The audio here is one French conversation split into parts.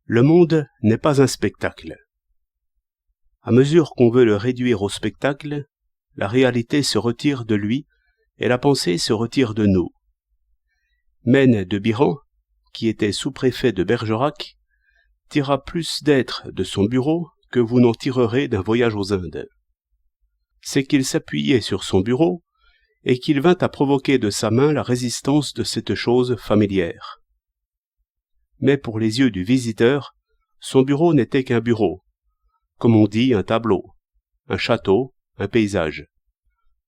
Le monde n'est pas un spectacle. À mesure qu'on veut le réduire au spectacle, la réalité se retire de lui et la pensée se retire de nous. Mène de Biran, qui était sous-préfet de Bergerac, tira plus d'êtres de son bureau que vous n'en tirerez d'un voyage aux Indes. C'est qu'il s'appuyait sur son bureau et qu'il vint à provoquer de sa main la résistance de cette chose familière. Mais pour les yeux du visiteur, son bureau n'était qu'un bureau, comme on dit un tableau, un château, un paysage.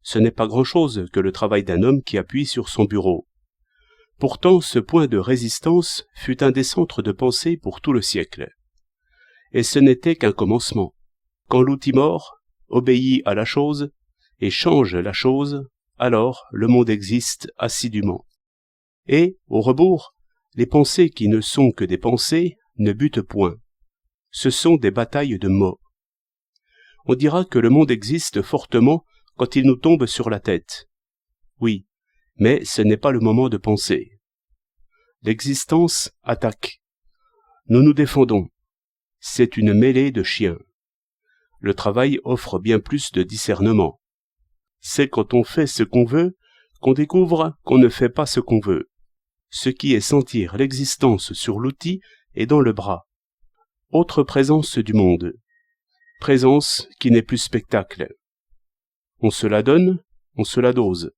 Ce n'est pas grand-chose que le travail d'un homme qui appuie sur son bureau. Pourtant, ce point de résistance fut un des centres de pensée pour tout le siècle. Et ce n'était qu'un commencement. Quand l'outil mort obéit à la chose et change la chose, alors le monde existe assidûment. Et, au rebours, les pensées qui ne sont que des pensées ne butent point. Ce sont des batailles de mots. On dira que le monde existe fortement quand il nous tombe sur la tête. Oui, mais ce n'est pas le moment de penser. L'existence attaque. Nous nous défendons. C'est une mêlée de chiens. Le travail offre bien plus de discernement. C'est quand on fait ce qu'on veut qu'on découvre qu'on ne fait pas ce qu'on veut. Ce qui est sentir l'existence sur l'outil et dans le bras. Autre présence du monde. Présence qui n'est plus spectacle. On se la donne, on se la dose.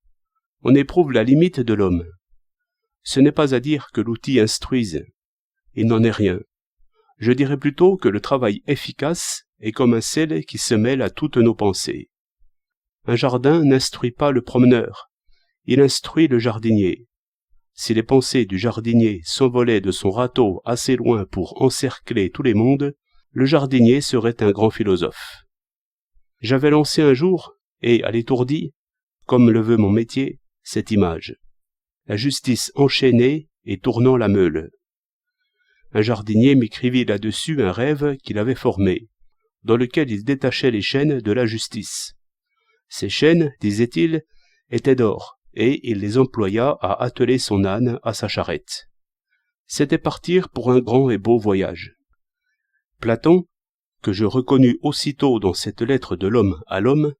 On éprouve la limite de l'homme. Ce n'est pas à dire que l'outil instruise. Il n'en est rien. Je dirais plutôt que le travail efficace est comme un sel qui se mêle à toutes nos pensées. Un jardin n'instruit pas le promeneur. Il instruit le jardinier. Si les pensées du jardinier s'envolaient de son râteau assez loin pour encercler tous les mondes, le jardinier serait un grand philosophe. J'avais lancé un jour, et à l'étourdi, comme le veut mon métier, cette image. La justice enchaînée et tournant la meule. Un jardinier m'écrivit là-dessus un rêve qu'il avait formé, dans lequel il détachait les chaînes de la justice. Ces chaînes, disait-il, étaient d'or, et il les employa à atteler son âne à sa charrette. C'était partir pour un grand et beau voyage. Platon, que je reconnus aussitôt dans cette lettre de l'homme à l'homme,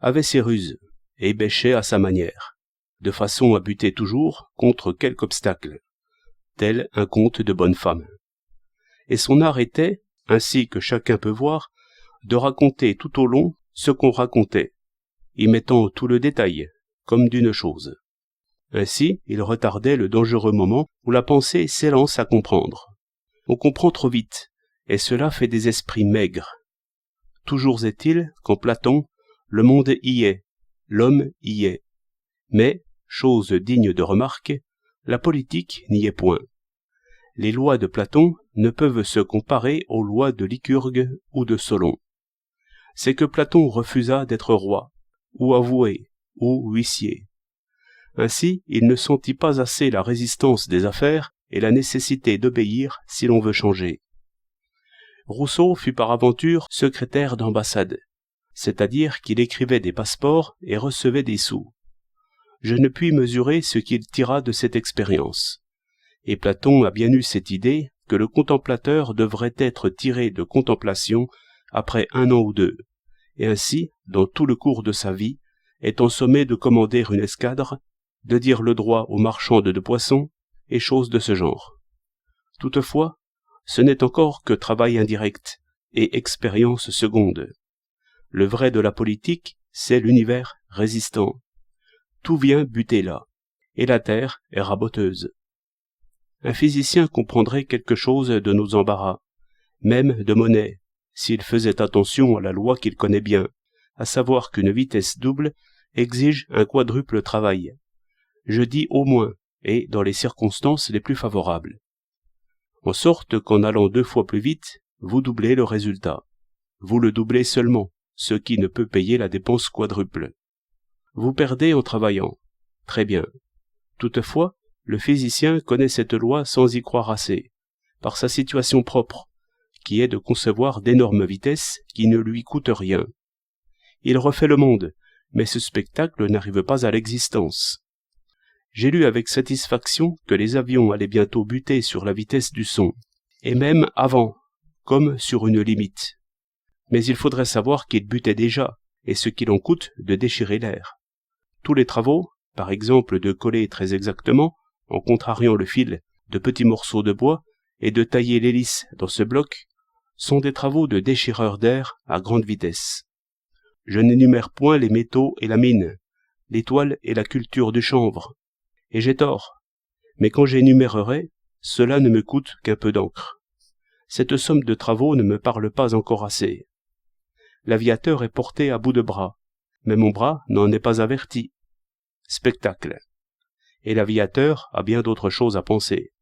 avait ses ruses, et bêchait à sa manière, de façon à buter toujours contre quelque obstacle, tel un conte de bonne femme. Et son art était, ainsi que chacun peut voir, de raconter tout au long ce qu'on racontait, y mettant tout le détail, comme d'une chose. Ainsi, il retardait le dangereux moment où la pensée s'élance à comprendre. On comprend trop vite, et cela fait des esprits maigres. Toujours est-il qu'en Platon, le monde y est, l'homme y est. Mais, chose digne de remarque, la politique n'y est point. Les lois de Platon ne peuvent se comparer aux lois de Lycurgue ou de Solon. C'est que Platon refusa d'être roi, ou avoué, ou huissier. Ainsi, il ne sentit pas assez la résistance des affaires et la nécessité d'obéir si l'on veut changer. Rousseau fut par aventure secrétaire d'ambassade, c'est-à-dire qu'il écrivait des passeports et recevait des sous. Je ne puis mesurer ce qu'il tira de cette expérience. Et Platon a bien eu cette idée que le contemplateur devrait être tiré de contemplation après 1 an ou 2, et ainsi, dans tout le cours de sa vie, étant sommé de commander une escadre, de dire le droit aux marchands de poissons, et choses de ce genre. Toutefois, ce n'est encore que travail indirect et expérience seconde. Le vrai de la politique, c'est l'univers résistant. Tout vient buter là, et la terre est raboteuse. Un physicien comprendrait quelque chose de nos embarras, même de monnaie, s'il faisait attention à la loi qu'il connaît bien, à savoir qu'une vitesse double exige un quadruple travail. Je dis au moins, et dans les circonstances les plus favorables. En sorte qu'en allant 2 fois plus vite, vous doublez le résultat. Vous le doublez seulement, ce qui ne peut payer la dépense quadruple. Vous perdez en travaillant. Très bien. Toutefois, le physicien connaît cette loi sans y croire assez, par sa situation propre, qui est de concevoir d'énormes vitesses qui ne lui coûtent rien. Il refait le monde, mais ce spectacle n'arrive pas à l'existence. J'ai lu avec satisfaction que les avions allaient bientôt buter sur la vitesse du son. et même avant, comme sur une limite. Mais il faudrait savoir qu'il butait déjà, et ce qu'il en coûte de déchirer l'air. Tous les travaux, par exemple de coller très exactement, en contrariant le fil, de petits morceaux de bois, et de tailler l'hélice dans ce bloc, sont des travaux de déchireur d'air à grande vitesse. Je n'énumère point les métaux et la mine, l'étoile et la culture du chanvre, et j'ai tort, mais quand j'énumérerai, cela ne me coûte qu'un peu d'encre. Cette somme de travaux ne me parle pas encore assez. L'aviateur est porté à bout de bras, mais mon bras n'en est pas averti. Spectacle. Et l'aviateur a bien d'autres choses à penser.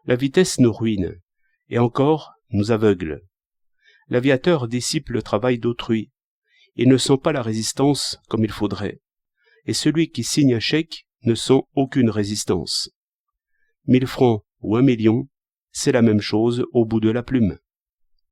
La vitesse nous ruine, et encore nous aveugle. L'aviateur dissipe le travail d'autrui. Il ne sent pas la résistance comme il faudrait. Et celui qui signe un chèque ne sent aucune résistance. 1000 francs ou 1 million, c'est la même chose au bout de la plume.